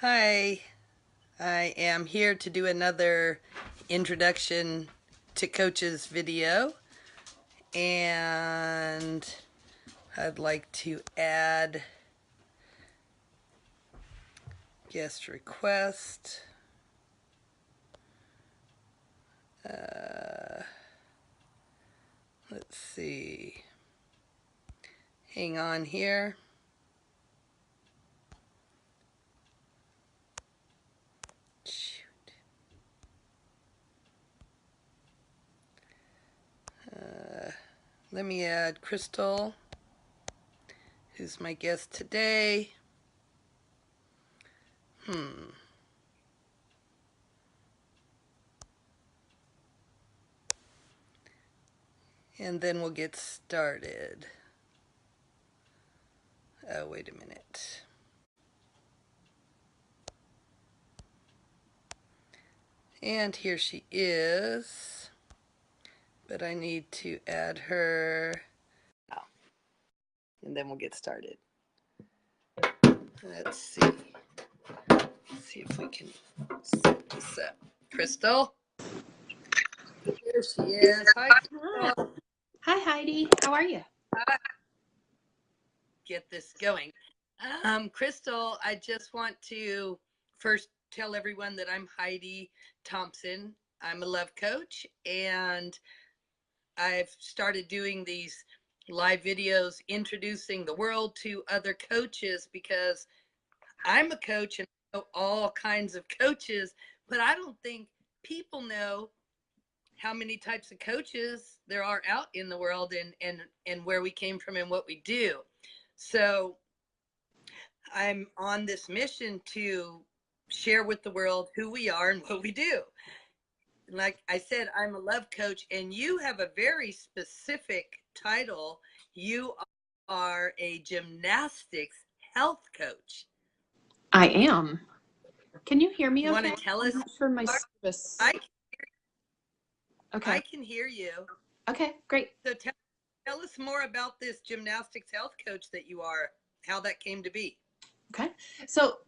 Hi, I am here to do another introduction to coaches video, and I'd like to add guest request. Let's see. Hang on here. Shoot. Let me add Crystal, who's my guest today. And then we'll get started. Oh, wait a minute. And here she is. But I need to add her. And then we'll get started. Let's see. Let's see if we can set this up. Crystal? Here she is. Hi, Crystal. Hi, Heidi. How are you? Get this going. Crystal, I just want to first tell everyone that I'm Heidi Thompson. I'm a love coach, and I've started doing these live videos introducing the world to other coaches because I'm a coach and I know all kinds of coaches, but I don't think people know how many types of coaches there are out in the world, and where we came from and what we do. So I'm on this mission to share with the world who we are and what we do. Like I said, I'm a love coach, and you have a very specific title. You are a gymnastics health coach. I am. Can you hear me You want okay? to tell I'm us? not sure my service. I Okay. can hear you. Okay, great. So tell us more about this gymnastics health coach that you are, how that came to be. Okay. So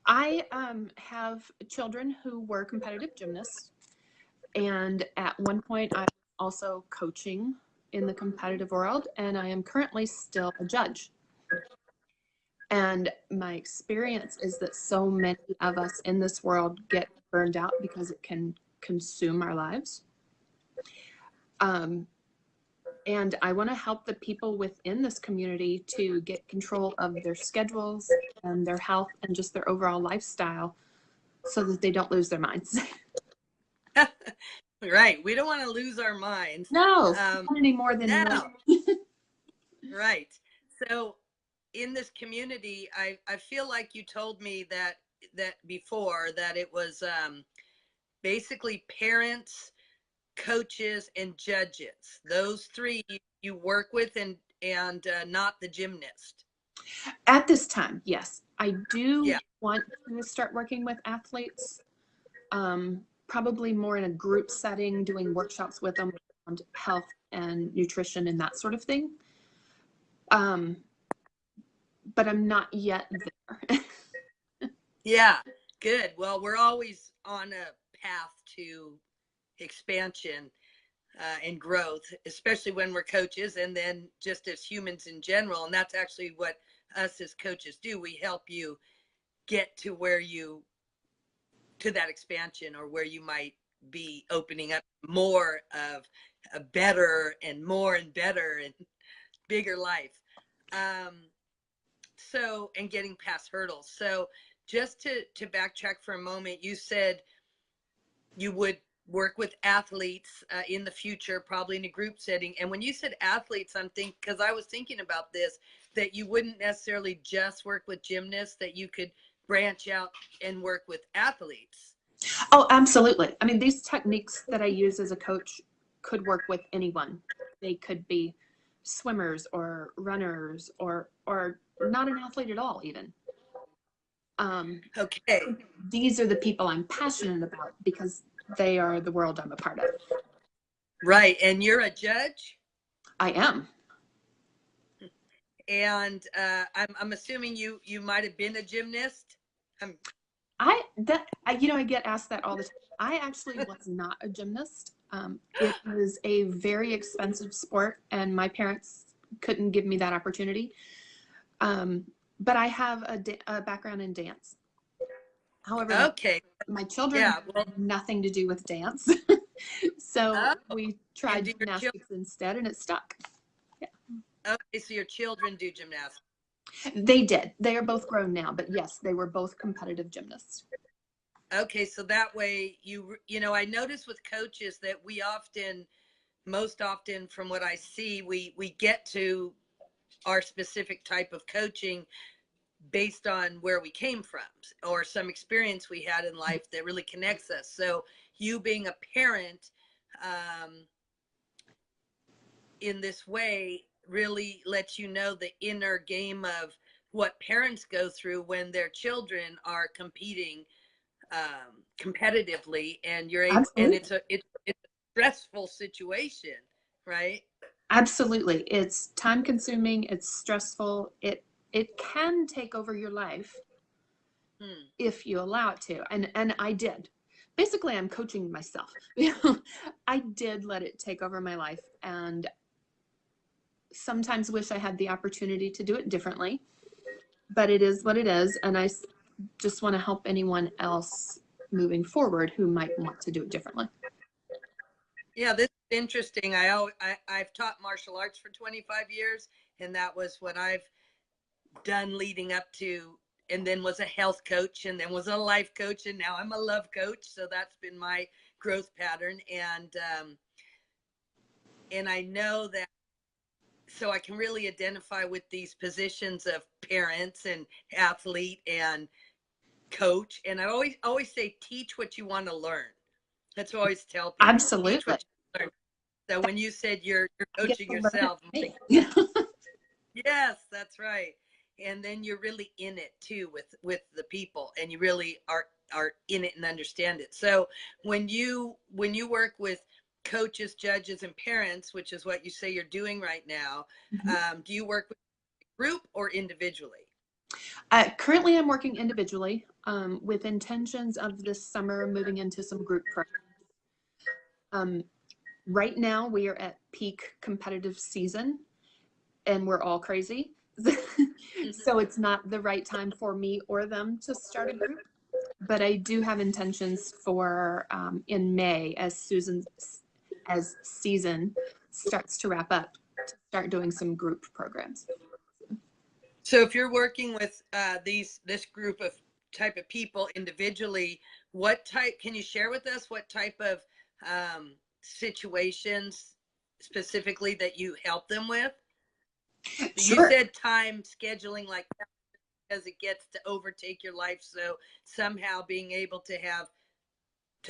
I have children who were competitive gymnasts. And at one point, I was also coaching in the competitive world, and I am currently still a judge. And my experience is that so many of us in this world get burned out because it can consume our lives. And I want to help the people within this community to get control of their schedules and their health and just their overall lifestyle so that they don't lose their minds. Right. We don't want to lose our minds. No, not any more than now. Right. So in this community, I feel like you told me that before, that it was basically parents, coaches, and judges. Those three you work with, and not the gymnast. At this time, yes. I do Yeah. want to start working with athletes, probably more in a group setting, doing workshops with them on health and nutrition and that sort of thing. But I'm not yet there. Yeah. Good. Well, we're always on a path to expansion and growth, especially when we're coaches, and then just as humans in general. And that's actually what us as coaches do. We help you get to to that expansion, or where you might be opening up more of a better and more and better and bigger life. So, and getting past hurdles. So just to backtrack for a moment, you said you would work with athletes in the future, probably in a group setting. And when you said athletes, I'm thinking, because I was thinking about this, that you wouldn't necessarily just work with gymnasts, that you could branch out and work with athletes. Oh, absolutely. I mean, these techniques that I use as a coach could work with anyone. They could be swimmers or runners or not an athlete at all, even. Okay. These are the people I'm passionate about because they are the world I'm a part of. Right. And you're a judge? I am. And I'm assuming you might have been a gymnast. I get asked that all the time. I actually was not a gymnast. It was a very expensive sport, and my parents couldn't give me that opportunity. But I have a background in dance. However, Okay. my children Yeah. Well, wanted nothing to do with dance. So oh, we and tried do your children, gymnastics instead, and it stuck. Yeah. okay, so your children do gymnastics. They did. They are both grown now, but yes, they were both competitive gymnasts. Okay, so that way I notice with coaches that we often, most often from what I see, we get to our specific type of coaching based on where we came from or some experience we had in life that really connects us. So you being a parent in this way really lets you know the inner game of what parents go through when their children are competing competitively, and you're able, and Absolutely. it's a stressful situation, right? Absolutely. It's time consuming, it's stressful. It can take over your life Hmm. if you allow it to. And I did. Basically, I'm coaching myself. I did let it take over my life and sometimes wish I had the opportunity to do it differently, but it is what it is, and I just want to help anyone else moving forward who might want to do it differently. Yeah, this is interesting. I've taught martial arts for 25 years, and that was what I've done leading up to, and then was a health coach, and then was a life coach, and now I'm a love coach. So that's been my growth pattern, and I know that, so I can really identify with these positions of parents and athlete and coach. And I always say, teach what you want to learn. That's what I always tell people. Teach Absolutely. what you learn. So when you said you're I get coaching to learn it yourself, I'm from like, me. yes, that's right. And then you're really in it too with the people, and you really are in it and understand it. So when you work with coaches, judges, and parents, which is what you say you're doing right now, Mhm. do you work with group or individually? Currently, I'm working individually with intentions of this summer moving into some group programs. Um, right now, we are at peak competitive season and we're all crazy. So it's not the right time for me or them to start a group. But I do have intentions for in May, as season starts to wrap up, to start doing some group programs. So if you're working with this group of type of people individually, what type, can you share with us what type of situations specifically that you help them with? You Sure. said time scheduling, like that, because it gets to overtake your life. So somehow being able to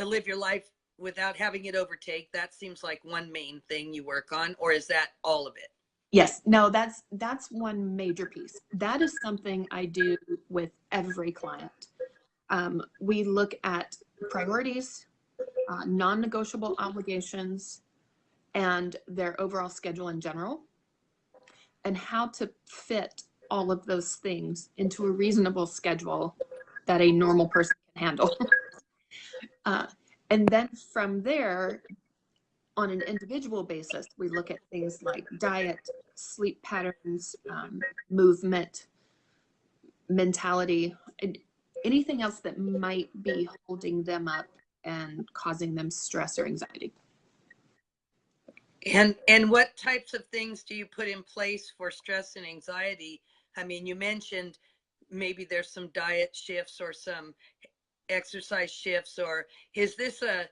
live your life without having it overtake, that seems like one main thing you work on, or is that all of it? Yes. No, that's one major piece. That is something I do with every client. We look at priorities, non-negotiable obligations, and their overall schedule in general, and how to fit all of those things into a reasonable schedule that a normal person can handle. uh, and then from there, on an individual basis, we look at things like diet, sleep patterns, movement, mentality, and anything else that might be holding them up and causing them stress or anxiety. And what types of things do you put in place for stress and anxiety? I mean, you mentioned maybe there's some diet shifts or some exercise shifts, or is this a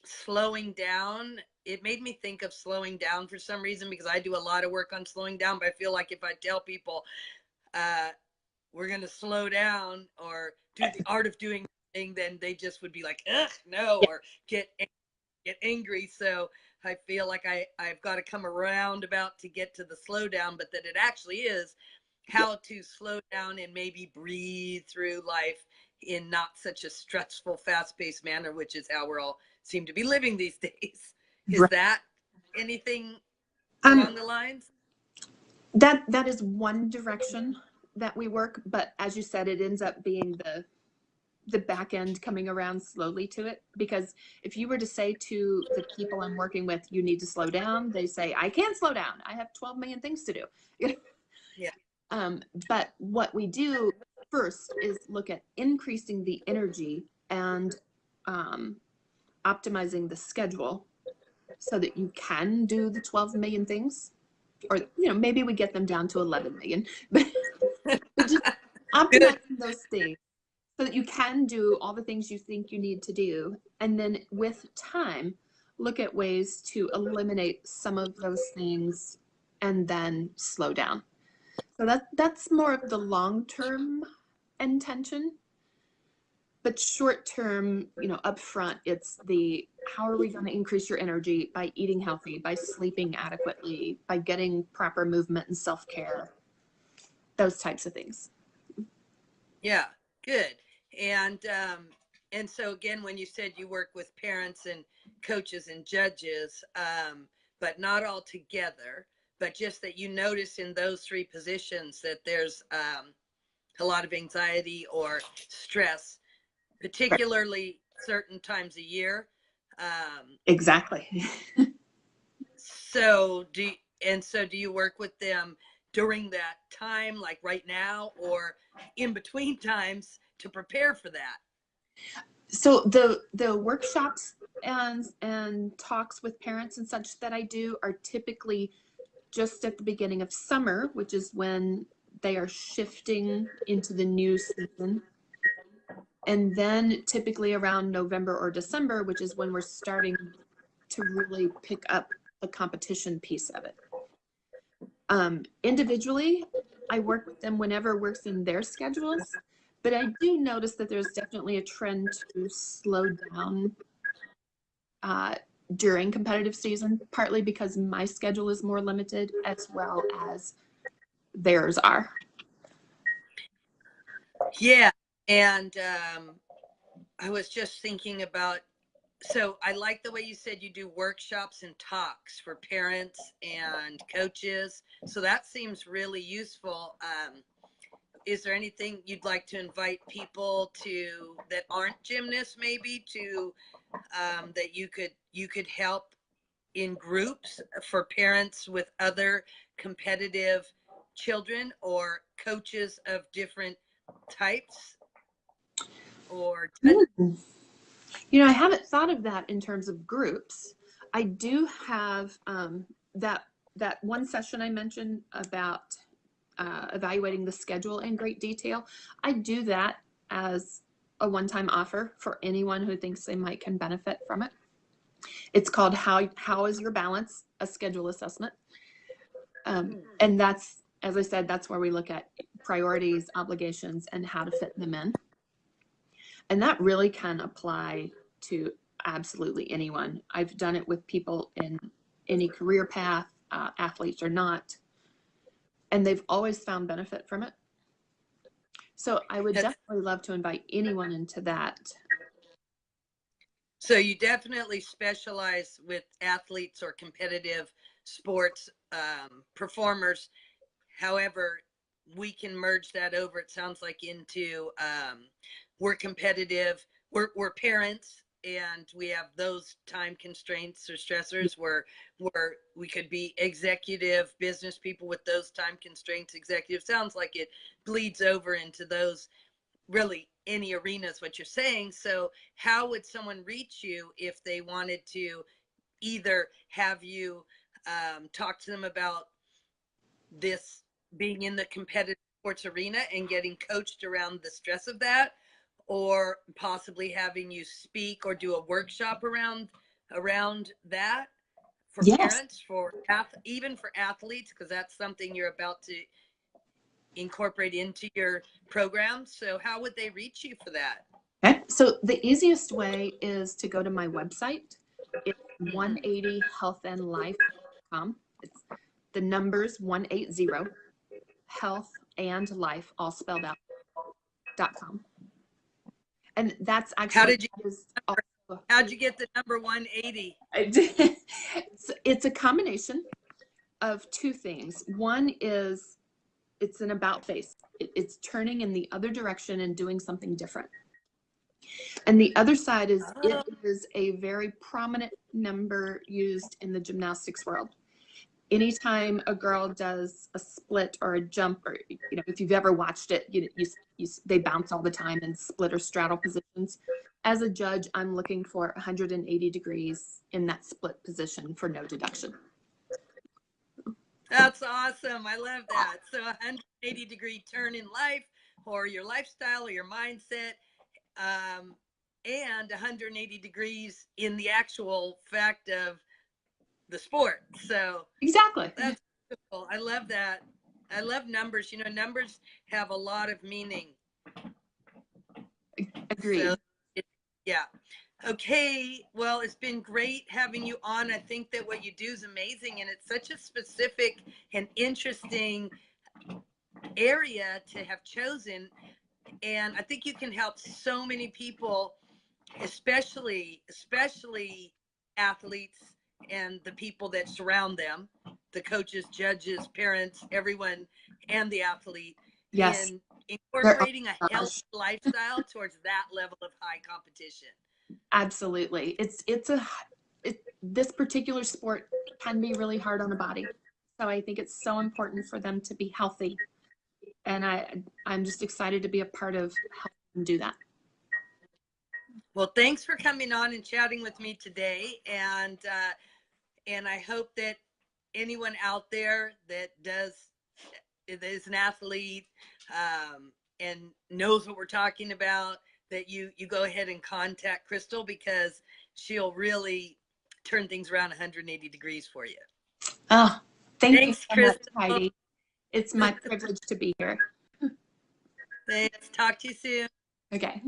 slowing down? It made me think of slowing down for some reason, because I do a lot of work on slowing down, but I feel like if I tell people uh, we're going to slow down or do the art of doing thing, then they just would be like, ugh, no, Yeah. or get angry. So I feel like I've got to come around about to get to the slow down, but that it actually is how to slow down and maybe breathe through life in not such a stressful, fast-paced manner, which is how we're all seem to be living these days. Is Right. that anything Um, along the lines? that is one direction. that we work, but as you said, it ends up being the back end coming around slowly to it. Because if you were to say to the people I'm working with, you need to slow down, they say, I can't slow down. I have 12 million things to do. Yeah. But what we do first is look at increasing the energy and optimizing the schedule so that you can do the 12 million things. Or, maybe we get them down to 11 million, but just optimizing those things so that you can do all the things you think you need to do. And then with time, look at ways to eliminate some of those things and then slow down. So that's more of the long-term intention. But short-term, up front, it's how are we going to increase your energy by eating healthy, by sleeping adequately, by getting proper movement and self-care, those types of things. Yeah, good. And so again, when you said you work with parents and coaches and judges, but not all together, but just that you notice in those three positions that there's a lot of anxiety or stress, particularly certain times a year. Exactly. So do you work with them during that time, like right now, or in between times to prepare for that? So the workshops and talks with parents and such that I do are typically just at the beginning of summer, which is when they are shifting into the new season. And then typically around November or December, which is when we're starting to really pick up the competition piece of it. Individually, I work with them whenever works in their schedules, but I do notice that there's definitely a trend to slow down during competitive season, partly because my schedule is more limited as well as theirs are. Yeah. And I was just thinking about, so I like the way you said you do workshops and talks for parents and coaches. So that seems really useful. Is there anything you'd like to invite people to that aren't gymnasts, maybe to that you could help in groups for parents with other competitive children or coaches of different types? Or I haven't thought of that in terms of groups. I do have that one session I mentioned about evaluating the schedule in great detail. I do that as a one-time offer for anyone who thinks they can benefit from it. It's called How is Your Balance? A Schedule Assessment. And that's, as I said, that's where we look at priorities, obligations, and how to fit them in. And that really can apply to absolutely anyone. I've done it with people in any career path, athletes or not, and they've always found benefit from it. So I would definitely love to invite anyone into that. So you definitely specialize with athletes or competitive sports performers. However, we can merge that over, it sounds like, into we're competitive, we're parents, and we have those time constraints or stressors where we could be executive business people with those time constraints. Executive sounds like it bleeds over into those, really any arenas, what you're saying. So how would someone reach you if they wanted to either have you talk to them about this, being in the competitive sports arena and getting coached around the stress of that, or possibly having you speak or do a workshop around that for parents, for even for athletes, because that's something you're about to incorporate into your program? So how would they reach you for that? Okay, so the easiest way is to go to my website. It's 180healthandlife.com. It's the numbers 180, health and life, all spelled out, .com. And that's actually, how'd you get the number 180? It's a combination of two things. One is it's an about face. It's turning in the other direction and doing something different. And the other side is it is a very prominent number used in the gymnastics world. Anytime a girl does a split or a jump, or if you've ever watched it, they bounce all the time in split or straddle positions. As a judge, I'm looking for 180 degrees in that split position for no deduction. That's awesome. I love that. So 180-degree turn in life, or your lifestyle, or your mindset, and 180 degrees in the actual fact of the sport. So exactly, that's cool. I love that. I love numbers. Numbers have a lot of meaning. Agreed. So, yeah. Okay. Well, it's been great having you on. I think that what you do is amazing, and it's such a specific and interesting area to have chosen. And I think you can help so many people, especially athletes and the people that surround them, the coaches, judges, parents, everyone, and the athlete, yes, in incorporating a healthy lifestyle towards that level of high competition. Absolutely. This particular sport can be really hard on the body. So I think it's so important for them to be healthy. And I'm just excited to be a part of helping them do that. Well, thanks for coming on and chatting with me today. And I hope that anyone out there that is an athlete and knows what we're talking about, that you go ahead and contact Crystal, because she'll really turn things around 180 degrees for you. Oh, thanks you so Crystal. much, Heidi. It's my privilege to be here. Thanks. Talk to you soon. Okay.